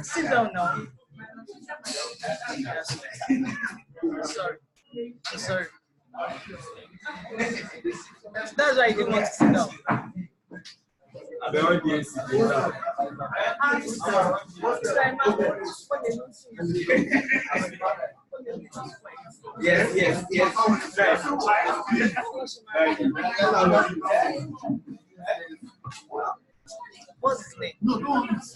Sit down now. Sorry. I'm sorry. That's why I didn't want to sit down. Yes. What's his name? No. Let's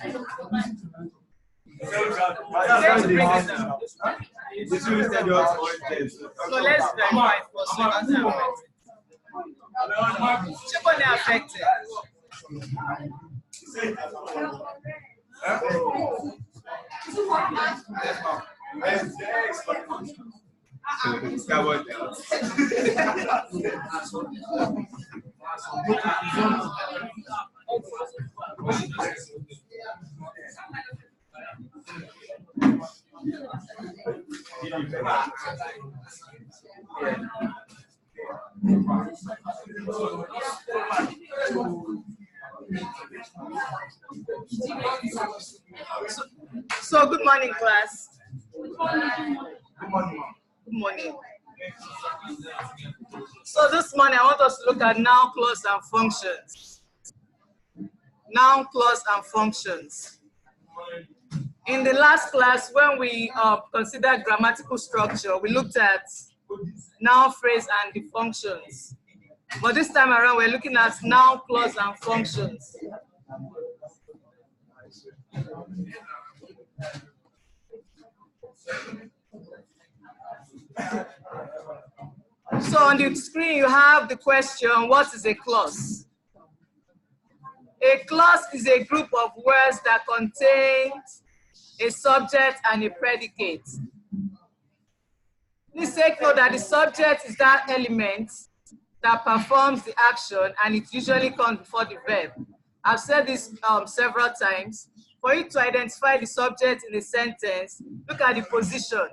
bring it down. So let's verify first. Check on the affected. So good morning, class. Good morning. So this morning I want us to look at noun, clause, and functions. Noun, clause, and functions. In the last class, when we considered grammatical structure, we looked at noun, phrase, and the functions. But this time around, we're looking at noun, clause, and functions. So on the screen, you have the question, what is a clause? A clause is a group of words that contains a subject and a predicate. Please take note that the subject is that element that performs the action, and it usually comes before the verb. I've said this several times. For you to identify the subject in a sentence, look at the position.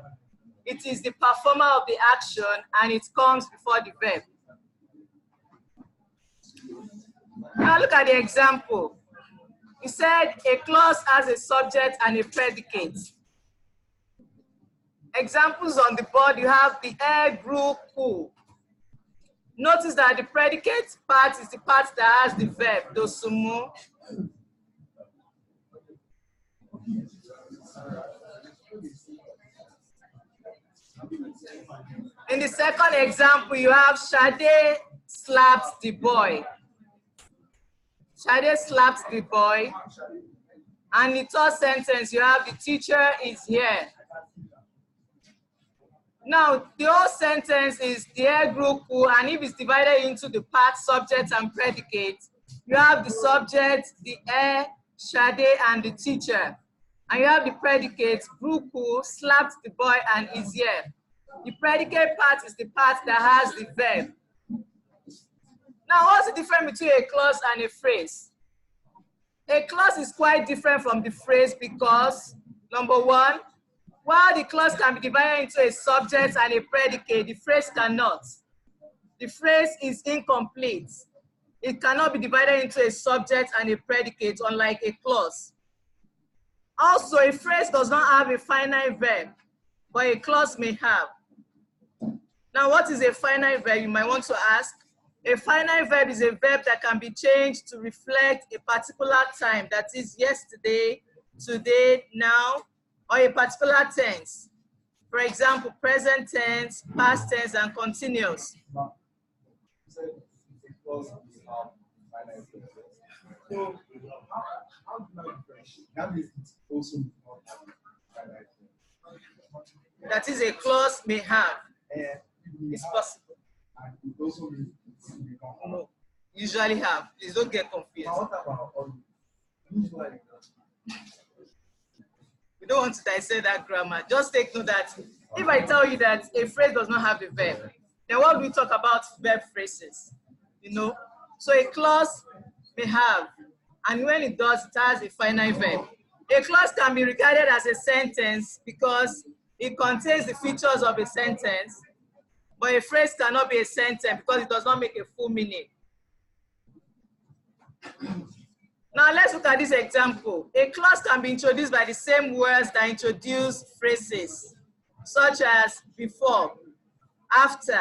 It is the performer of the action, and it comes before the verb. Now look at the example. He said a clause has a subject and a predicate. Examples on the board, you have the air grew cool. Notice that the predicate part is the part that has the verb, dosumu. In the second example, you have Shade slapped the boy. Shade slapped the boy. And in the third sentence, you have the teacher is here. Now, the whole sentence is the air grew cool, and if it's divided into the part, subject, and predicate, you have the subject, the air, Shade, and the teacher. And you have the predicate, grew cool, slapped the boy, and is here. The predicate part is the part that has the verb. Now, what's the difference between a clause and a phrase? A clause is quite different from the phrase because, number one, while the clause can be divided into a subject and a predicate, the phrase cannot. The phrase is incomplete. It cannot be divided into a subject and a predicate, unlike a clause. Also, a phrase does not have a finite verb, but a clause may have. Now, what is a finite verb, you might want to ask? A finite verb is a verb that can be changed to reflect a particular time, that is yesterday, today, now, or a particular tense. For example, present tense, past tense, and continuous. That is, a clause may have. It's possible. No, usually have. Please don't get confused. We don't want to dissect that grammar. Just take note that if I tell you that a phrase does not have a verb, then what do we talk about verb phrases? You know? So a clause may have, And when it does, it has a finite verb. A clause can be regarded as a sentence because it contains the features of a sentence, but a phrase cannot be a sentence because it does not make a full meaning. Now let's look at this example. A clause can be introduced by the same words that introduce phrases, such as before, after,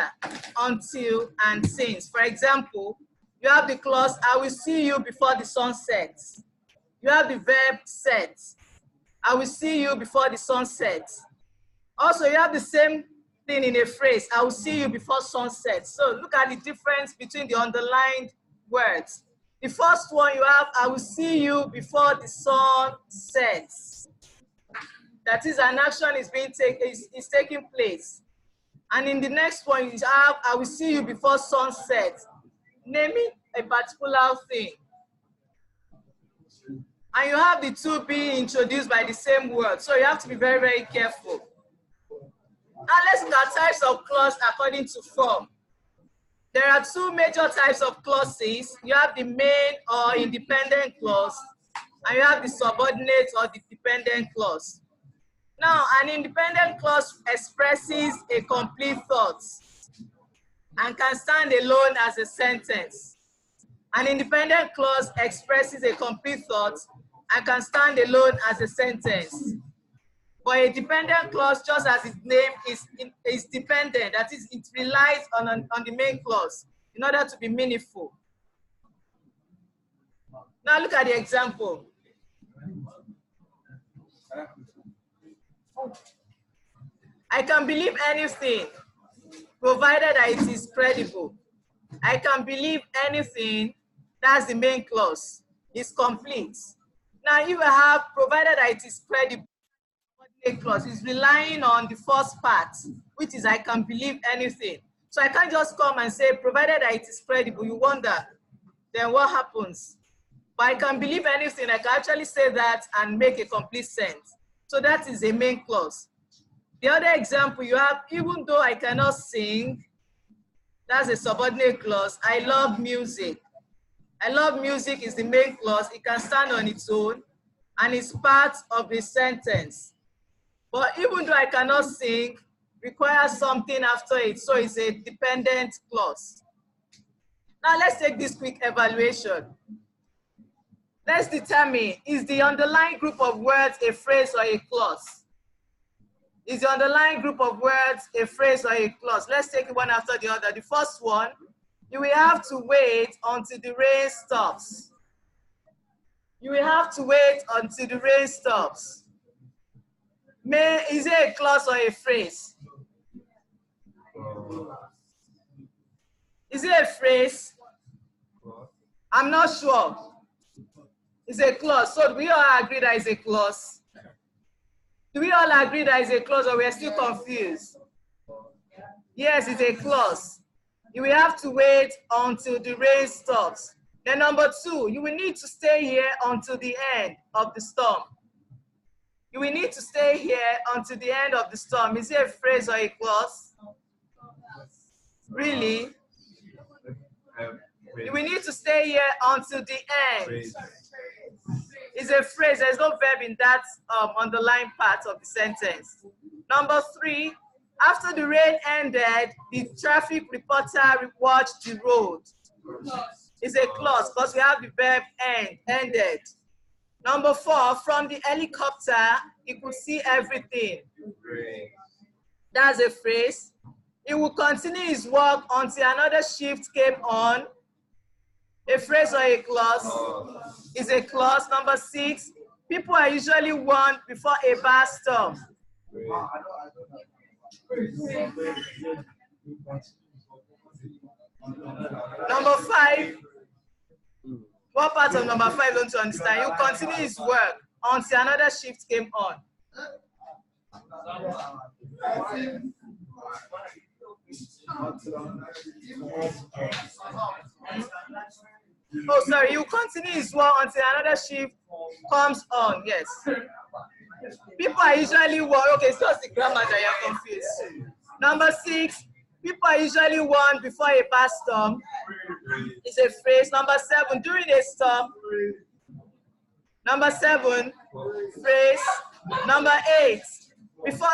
until, and since. For example, you have the clause, I will see you before the sun sets. You have the verb set. I will see you before the sun sets. Also, you have the same thing in a phrase, I will see you before sunset. So look at the difference between the underlined words. The first one you have, I will see you before the sun sets. That is, an action is taking place. And in the next one, you have, I will see you before sunset, naming a particular thing. And you have the two being introduced by the same word. So you have to be very, very careful. Now let's look at types of clause according to form. There are two major types of clauses. You have the main or independent clause, and you have the subordinate or the dependent clause. Now, an independent clause expresses a complete thought and can stand alone as a sentence. An independent clause expresses a complete thought and can stand alone as a sentence. But a dependent clause, just as its name is dependent, that is, it relies on the main clause in order to be meaningful. Now look at the example. I can believe anything, provided that it is credible. I can believe anything, that's the main clause, is complete. Now if you have provided that it is credible, clause is relying on the first part, which is I can believe anything. So I can't just come and say, provided that it is credible. You wonder, then what happens? But I can believe anything. I can actually say that and make a complete sense. So that is a main clause. The other example you have, even though I cannot sing, that's a subordinate clause. I love music. I love music is the main clause. It can stand on its own and it's part of the sentence. But even though I cannot sing, requires something after it, so it's a dependent clause. Now let's take this quick evaluation. Let's determine, is the underlying group of words a phrase or a clause? Is the underlying group of words a phrase or a clause? Let's take it one after the other. The first one, you will have to wait until the rain stops. You will have to wait until the rain stops. Is it a clause or a phrase? Is it a phrase? I'm not sure. It's a clause. So do we all agree that it's a clause? Do we all agree that it's a clause, or we are still confused? Yes, it's a clause. You will have to wait until the rain stops. Then number two, you will need to stay here until the end of the storm. You will need to stay here until the end of the storm. Is it a phrase or a clause? Really? You will need to stay here until the end. It's a phrase. There's no verb in that underlying part of the sentence. Number three, after the rain ended, the traffic reporter watched the road. It's a clause because we have the verb ended. Number four, from the helicopter, he could see everything. That's a phrase. He will continue his work until another shift came on. A phrase or a clause is a clause. Number six, people are usually warned before a bad storm. Number five, what part of number five don't you understand? He will continue his work until another shift came on. Oh, sorry, you continue his work until another shift comes on. Yes. People are usually warned. Okay, it's just the grammar that you're confused. Number six, people are usually warned before a bad storm. It's a phrase. Number seven, during a storm. Number 7, phrase. Number 8, before,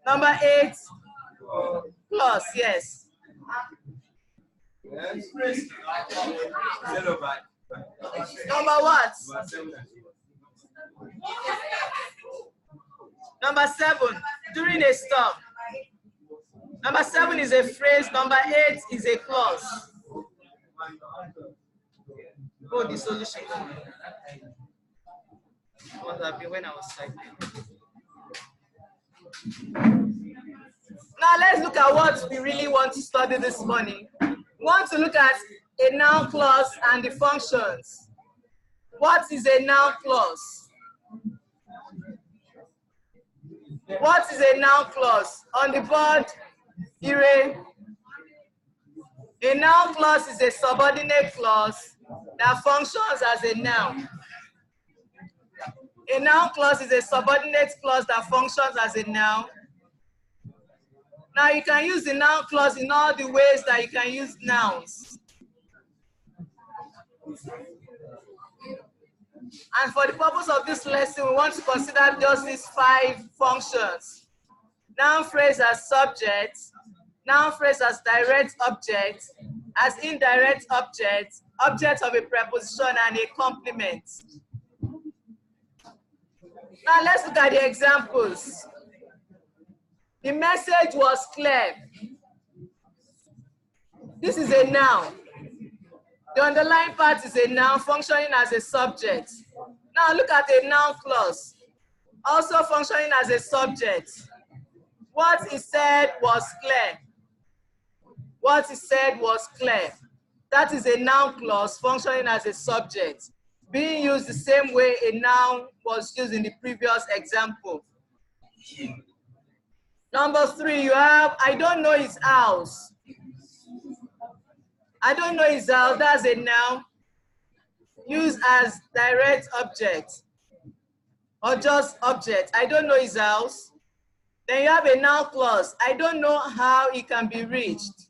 number 8, clause, yes. Number what? Number 7, during a storm. Number 7 is a phrase. Number 8 is a clause. Oh, the solution. What happened when I was typing? Now let's look at what we really want to study this morning. We want to look at a noun clause and the functions. What is a noun clause? What is a noun clause? On the board, Ire. A noun clause is a subordinate clause that functions as a noun. A noun clause is a subordinate clause that functions as a noun. Now you can use the noun clause in all the ways that you can use nouns. And for the purpose of this lesson, we want to consider just these 5 functions. Noun phrase as subject, noun phrase as direct object, as indirect object, object of a preposition and a complement. Now let's look at the examples. The message was clear. This is a noun. The underlying part is a noun functioning as a subject. Now look at a noun clause, also functioning as a subject. What is said was clear. What is said was clear. That is a noun clause functioning as a subject, being used the same way a noun was used in the previous example. Number 3, you have, I don't know his house. I don't know his house, that's a noun used as direct object or just object. I don't know his house. Then you have a noun clause. I don't know how it can be reached.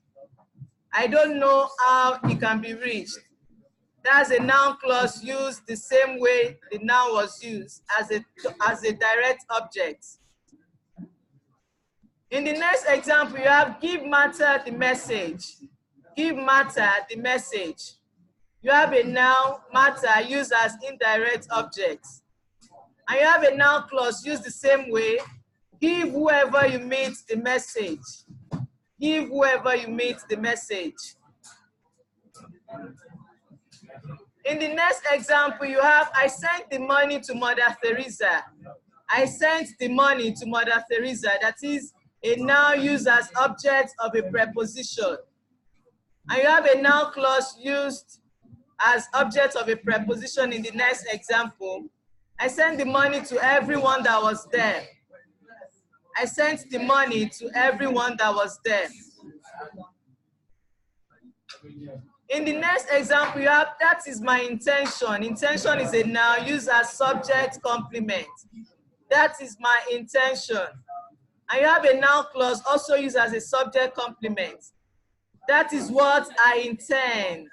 I don't know how it can be reached. That's a noun clause used the same way the noun was used as a direct object. In the next example, you have give Martha the message. Give Martha the message. You have a noun, Martha, used as indirect object. And you have a noun clause used the same way. Give whoever you meet the message. Give whoever you meet the message. In the next example, you have, I sent the money to Mother Teresa. I sent the money to Mother Teresa. That is a noun used as object of a preposition. And you have a noun clause used as object of a preposition in the next example. I sent the money to everyone that was there. I sent the money to everyone that was there. In the next example, you have, that is my intention. Intention is a noun used as subject complement. That is my intention. And you have a noun clause also used as a subject complement. That is what I intend.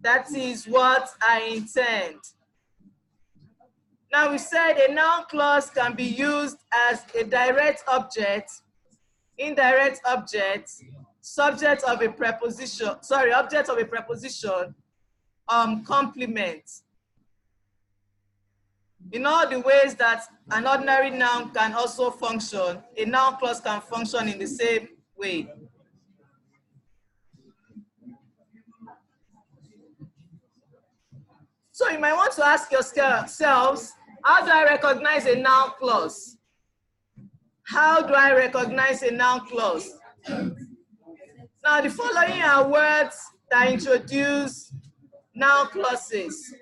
That is what I intend. Now we said a noun clause can be used as a direct object, indirect object, subject of a preposition, object of a preposition, complement. In all the ways that an ordinary noun can also function, a noun clause can function in the same way. So you might want to ask yourselves, how do I recognize a noun clause? How do I recognize a noun clause? Now the following are words that introduce noun clauses.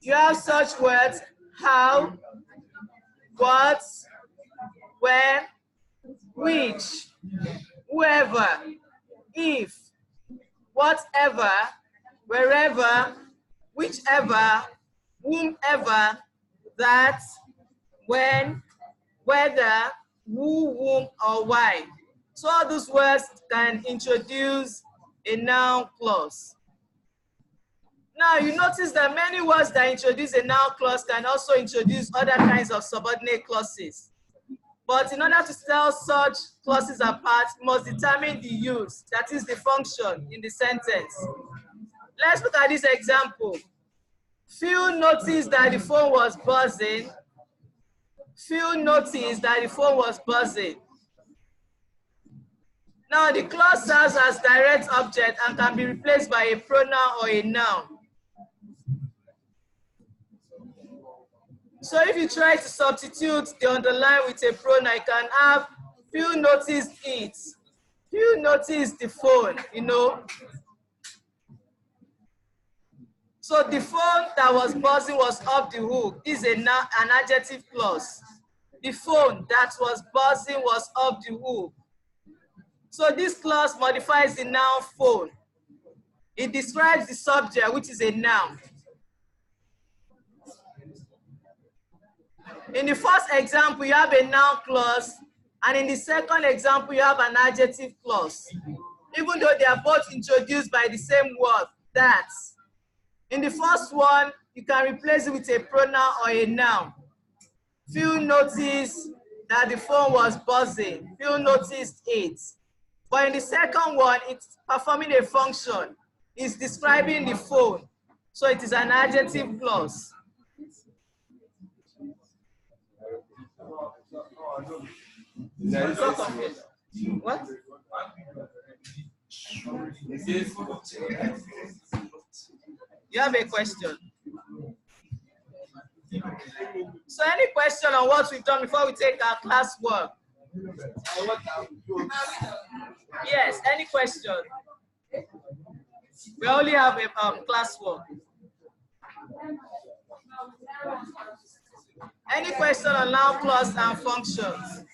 You have such words, how, what, where, which, whoever, if, whatever, wherever, whichever, whomever, that, when, whether, who, whom, or why. So all those words can introduce a noun clause. Now you notice that many words that introduce a noun clause can also introduce other kinds of subordinate clauses. But in order to tell such clauses apart, you must determine the use, that is the function in the sentence. Let's look at this example. Phil noticed that the phone was buzzing. Phil noticed that the phone was buzzing. Now the clause serves as direct object and can be replaced by a pronoun or a noun. So if you try to substitute the underline with a pronoun, you can have Phil noticed it. Phil noticed the phone, you know. So the phone that was buzzing was off the hook. This is an adjective clause. The phone that was buzzing was off the hook. So this clause modifies the noun phone. It describes the subject, which is a noun. In the first example, you have a noun clause, and in the second example, you have an adjective clause. Even though they are both introduced by the same word, that. In the first one, you can replace it with a pronoun or a noun. Phil noticed that the phone was buzzing. Phil noticed it. But in the second one, it's performing a function. It's describing the phone. So it is an adjective clause. What? You have a question? So any question on what we've done before we take our classwork? Yes, any question? We only have a classwork. Any question on noun clause and functions?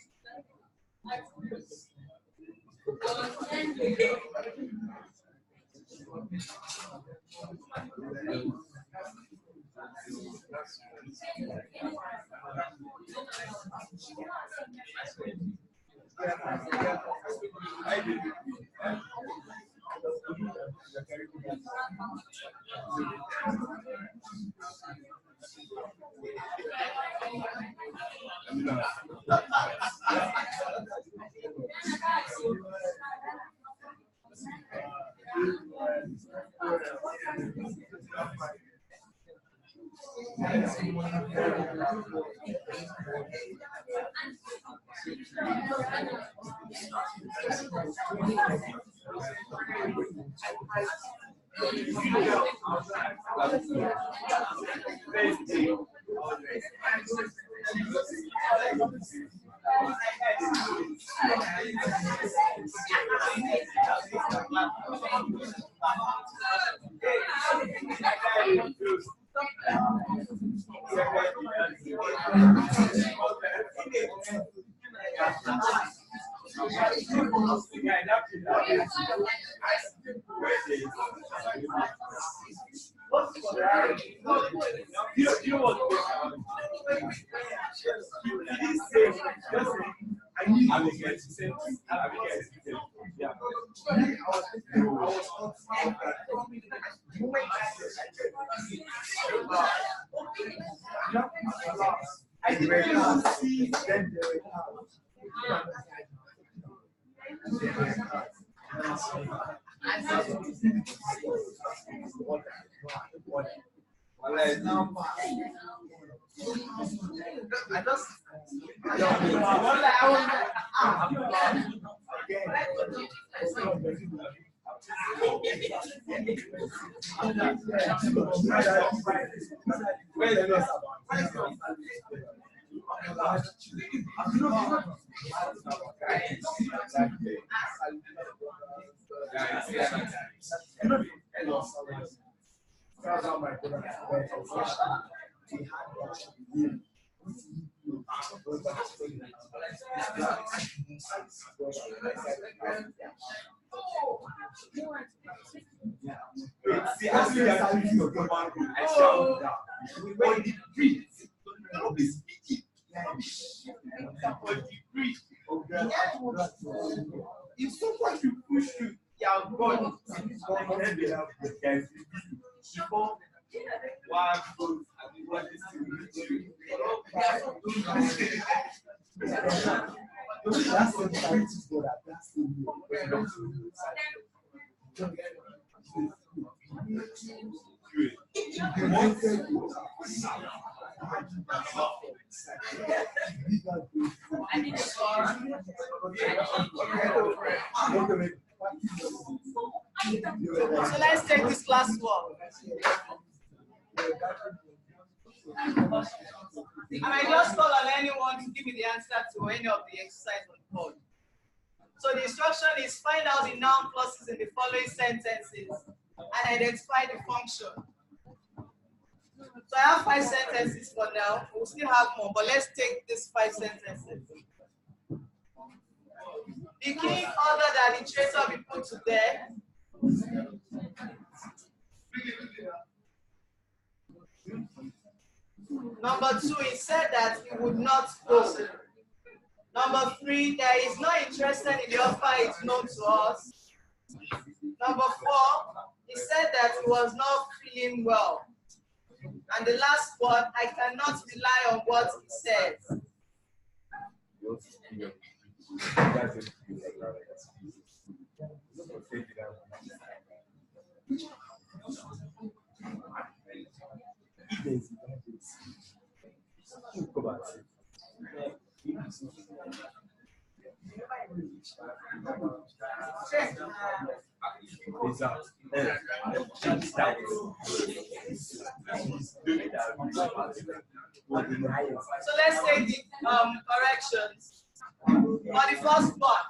If someone should push you, you are gone. Before one goes and the one is So let's take this last one. I might just call on anyone to give me the answer to any of the exercise on the board. So the instruction is find out the noun clauses in the following sentences and identify the function. So I have 5 sentences for now. We'll still have more, but let's take these 5 sentences. The king ordered that the traitor be put to death. Number 2, he said that he would not go. Number 3, there is no interest in the offer it's known to us. Number 4, he said that he was not feeling well. And the last one, I cannot rely on what he says. So let's take the corrections. For the first one,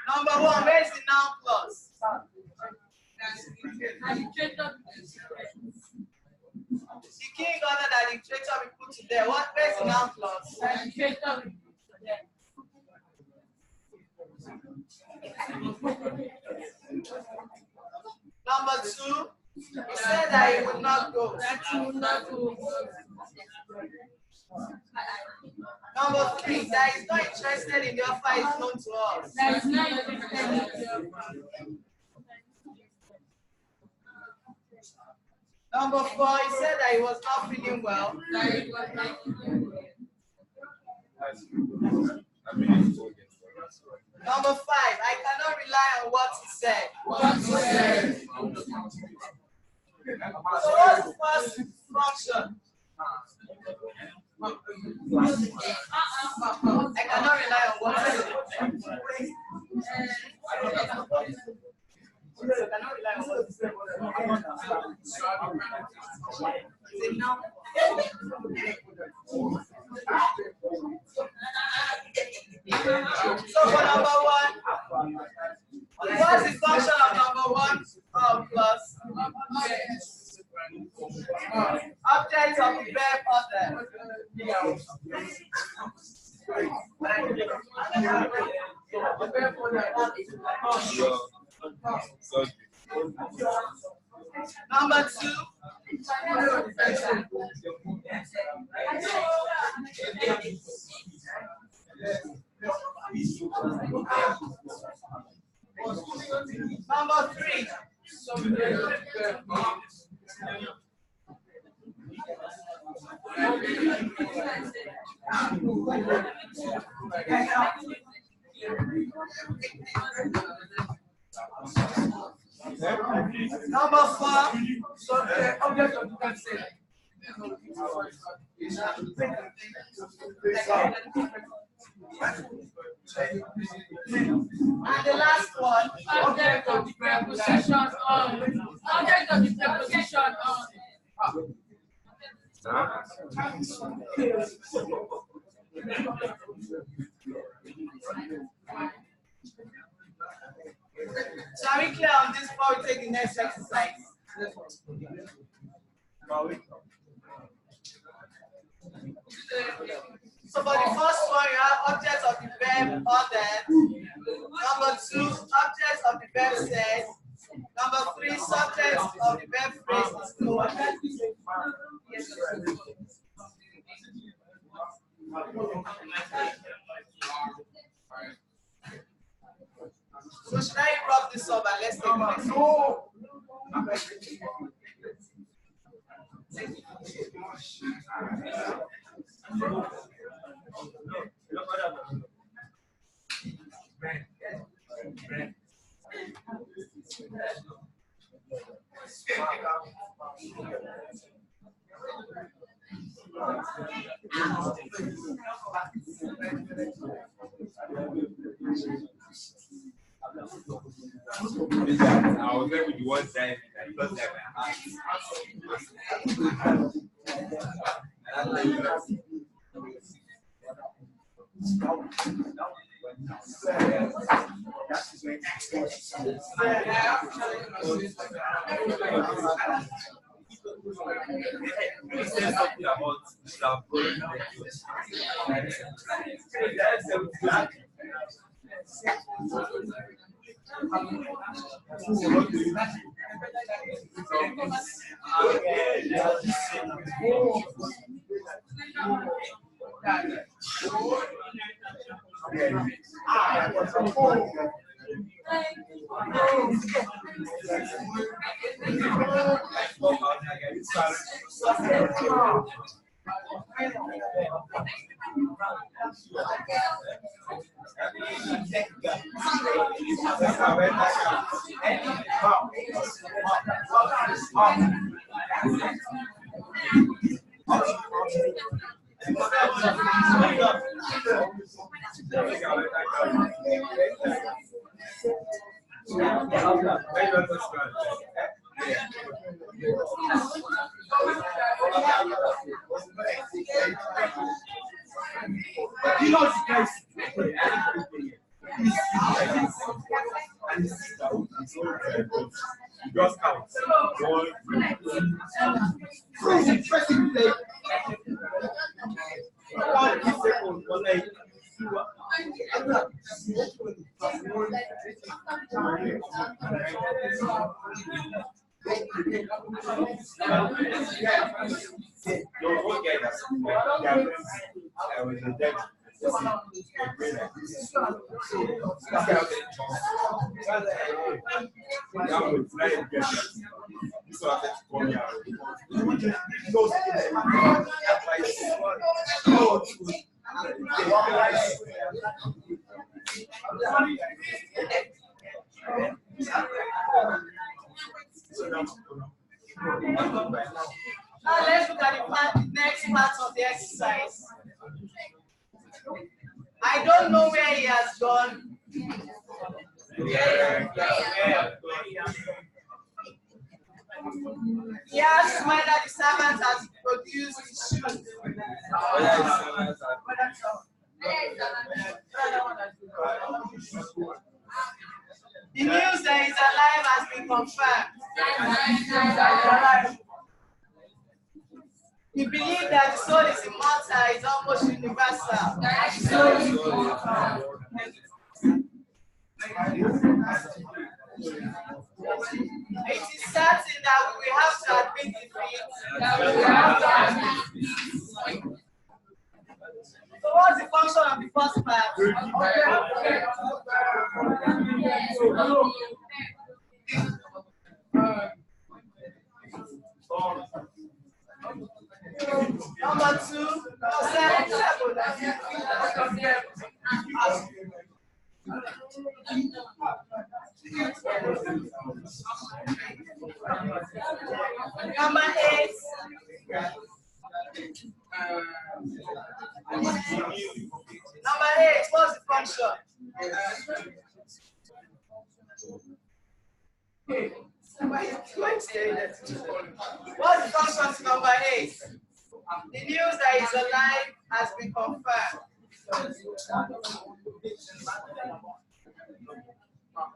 number 1, where is the noun clause? The king ordered that the traitor be put to death. Where's the noun clause? Number 2, he said that he would not go. Number 3, that is not interested in the offer is known to us. Number 4, he said that he was not feeling well. Number 5, I cannot rely on what he said. So what's the first function? I cannot rely on what he said. I cannot rely on what he said. Is it now? So for number 1, what's the function of number 1 plus? Object of the verb order. Number 2. Number 3. Number 4. So the object of the concept. And the last one, object of the preposition on. Object of the preposition on. So are we clear on this before we take the next exercise? So for the first one, you have objects of the verb ordered. Number 2, objects of the verb said. Number 3, subjects of the verb phrase is known. So should I wrap this up and let's take the next one. I was there with the one time, and first time you said something about just count. Now let's look at the next part of the exercise. I don't know where he has gone. He asks whether the servant has produced his shoes. The news that he's alive has been confirmed. We believe that the soul is immortal, is almost universal. It is certain that we have to admit defeat. So what's the function of the first part? Number two, Number 8. Number 8, what's the function? What's the function to number 8? The news that he's alive has been confirmed.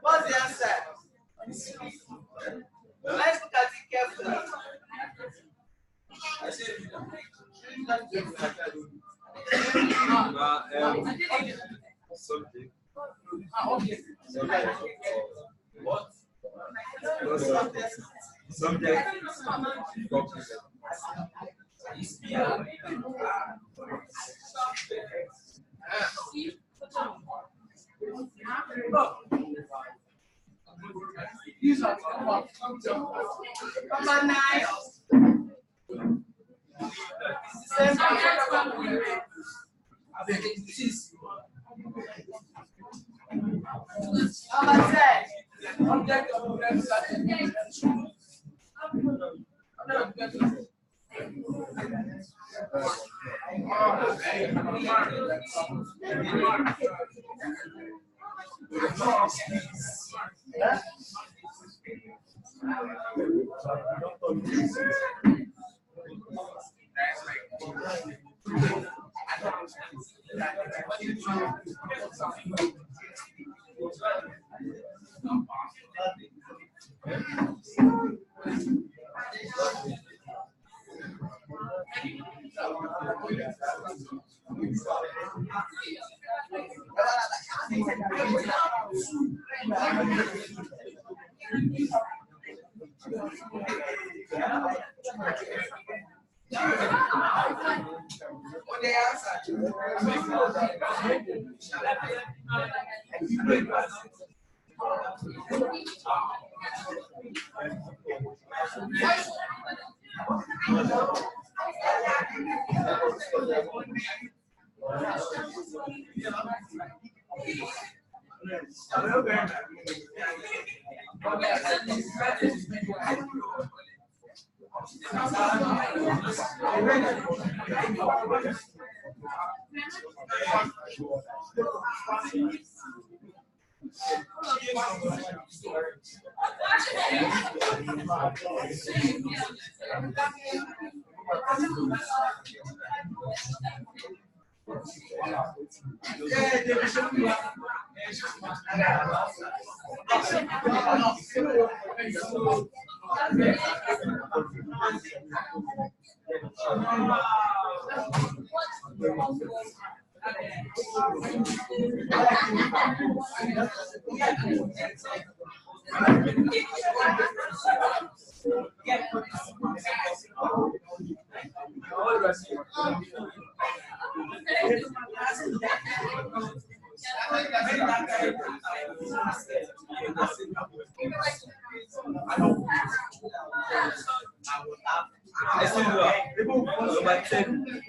What's the answer? Let's look at it carefully. What? Subject. Number 9. Same Number 10. Object of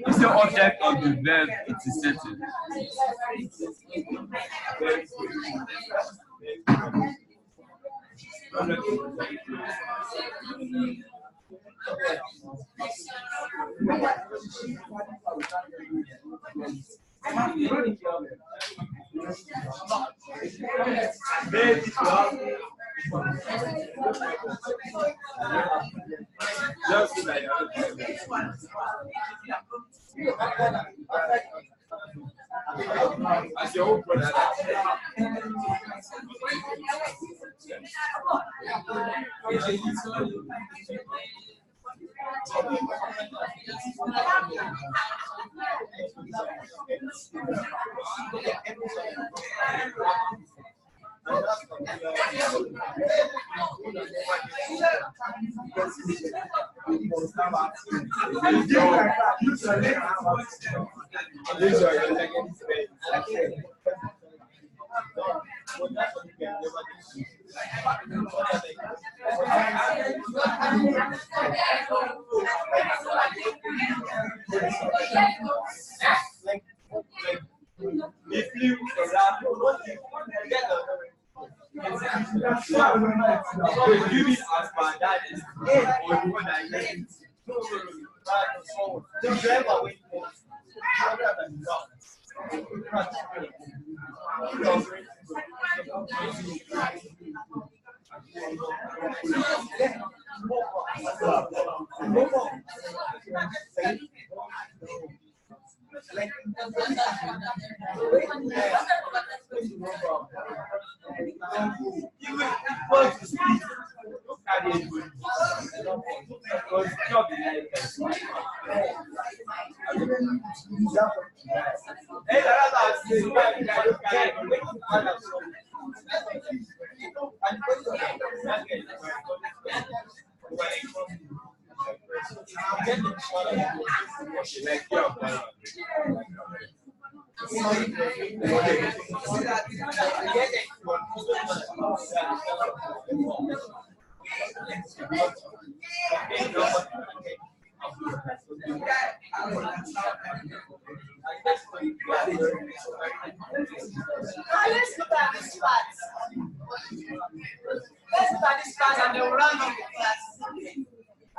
It's the object of the verb it is settled. Just like as your own brother. If you give it as my dad is or more than let's look at this part. Let's look at this part and then we'll run on the class.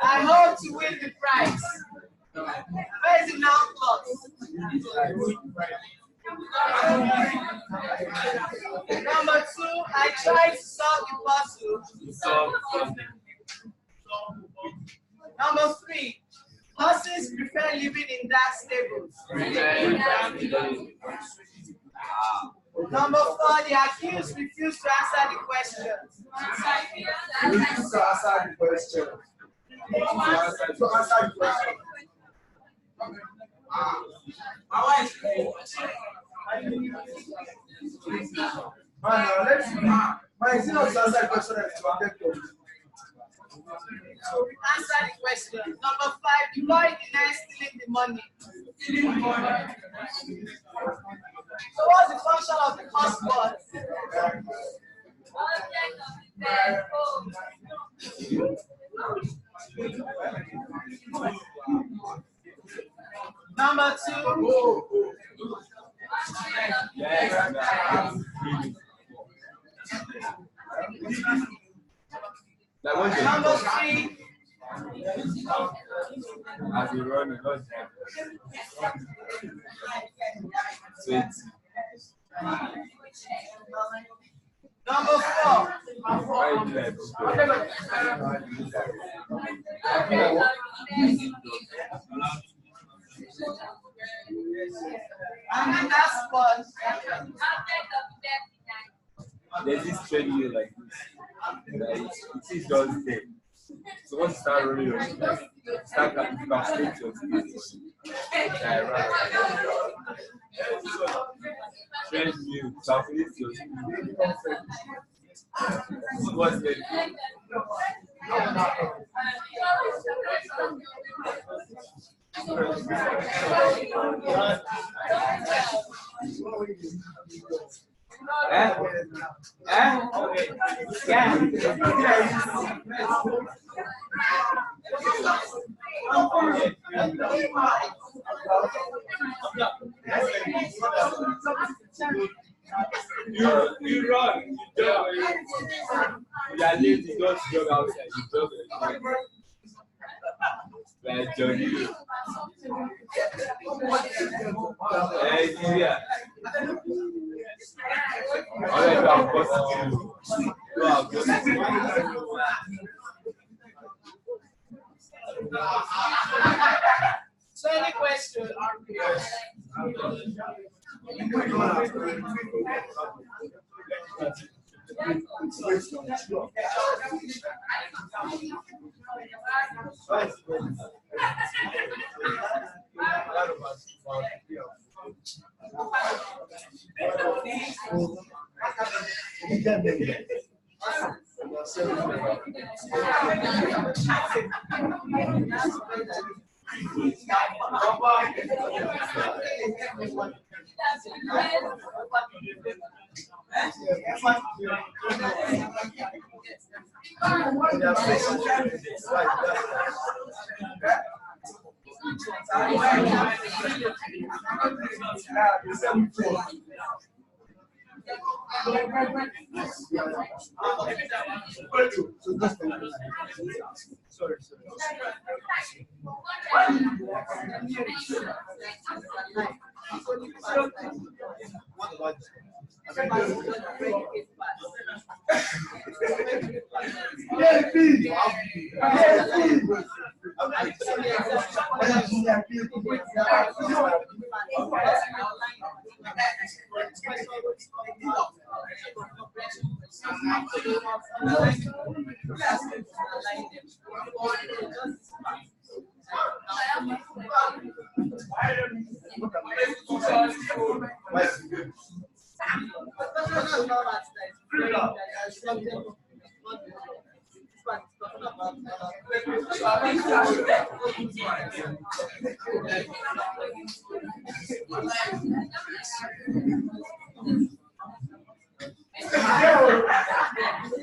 I hope to win the prize. Where is the noun clause? Number 2, I tried to solve the puzzle. Number 3, horses prefer living in dark stables. Number 4, the accused refused to answer the question. Refuse to answer the question. Let's see. Is it not to answer the question that you wanted to? So answer the question. Number 5, the boy denies stealing the money. So what's the function of the first word? Number 2. Number 3. As we run, we don't have. Number 4. And the last one. There's this training like this. It is just there. So once you start rolling your start calculate your skills. Train you, calculate your skills. What's the Okay. Yeah. You run, you jog, you are late, you don't jog outside, you jog like Johnny. Yeah. All right, I'm positive. So any question?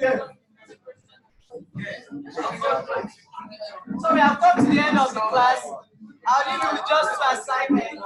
So we have come to the end of the class. I'll leave you with just 2 assignments.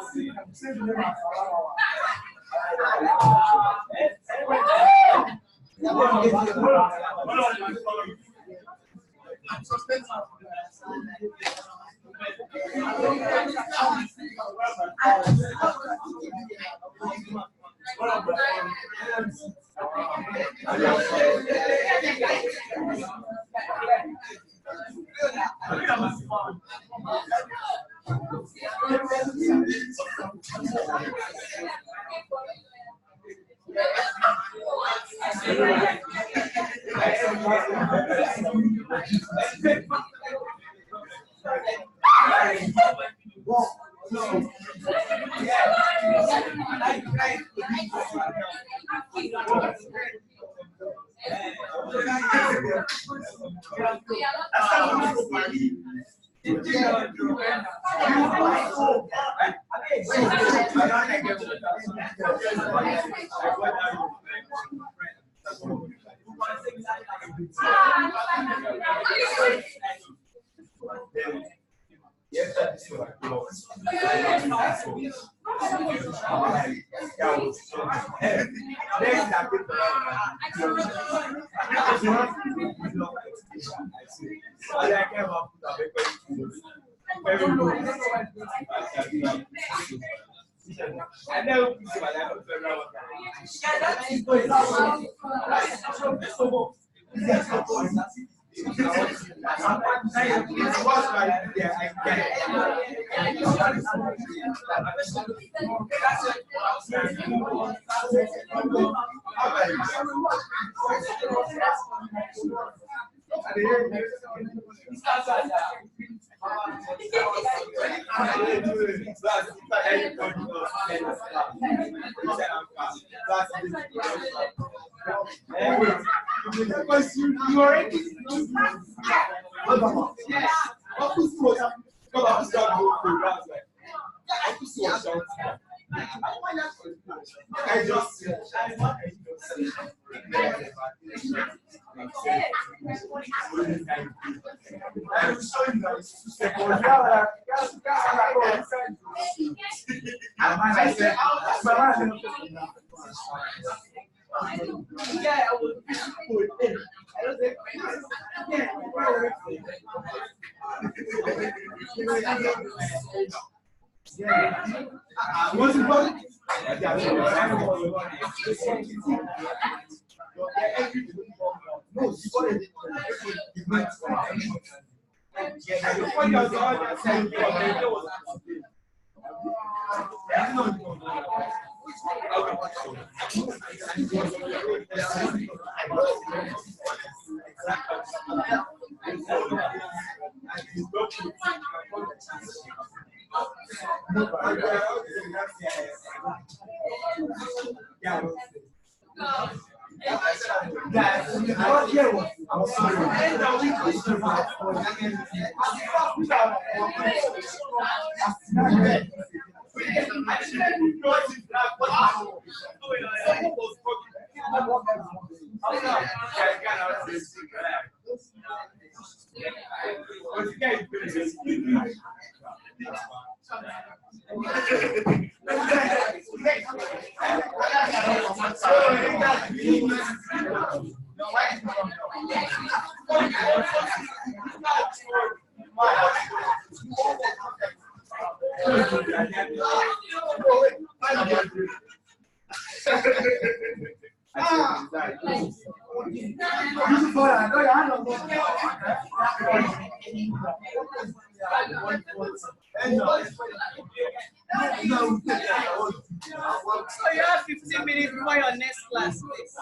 So you have 15 minutes before your next class, please.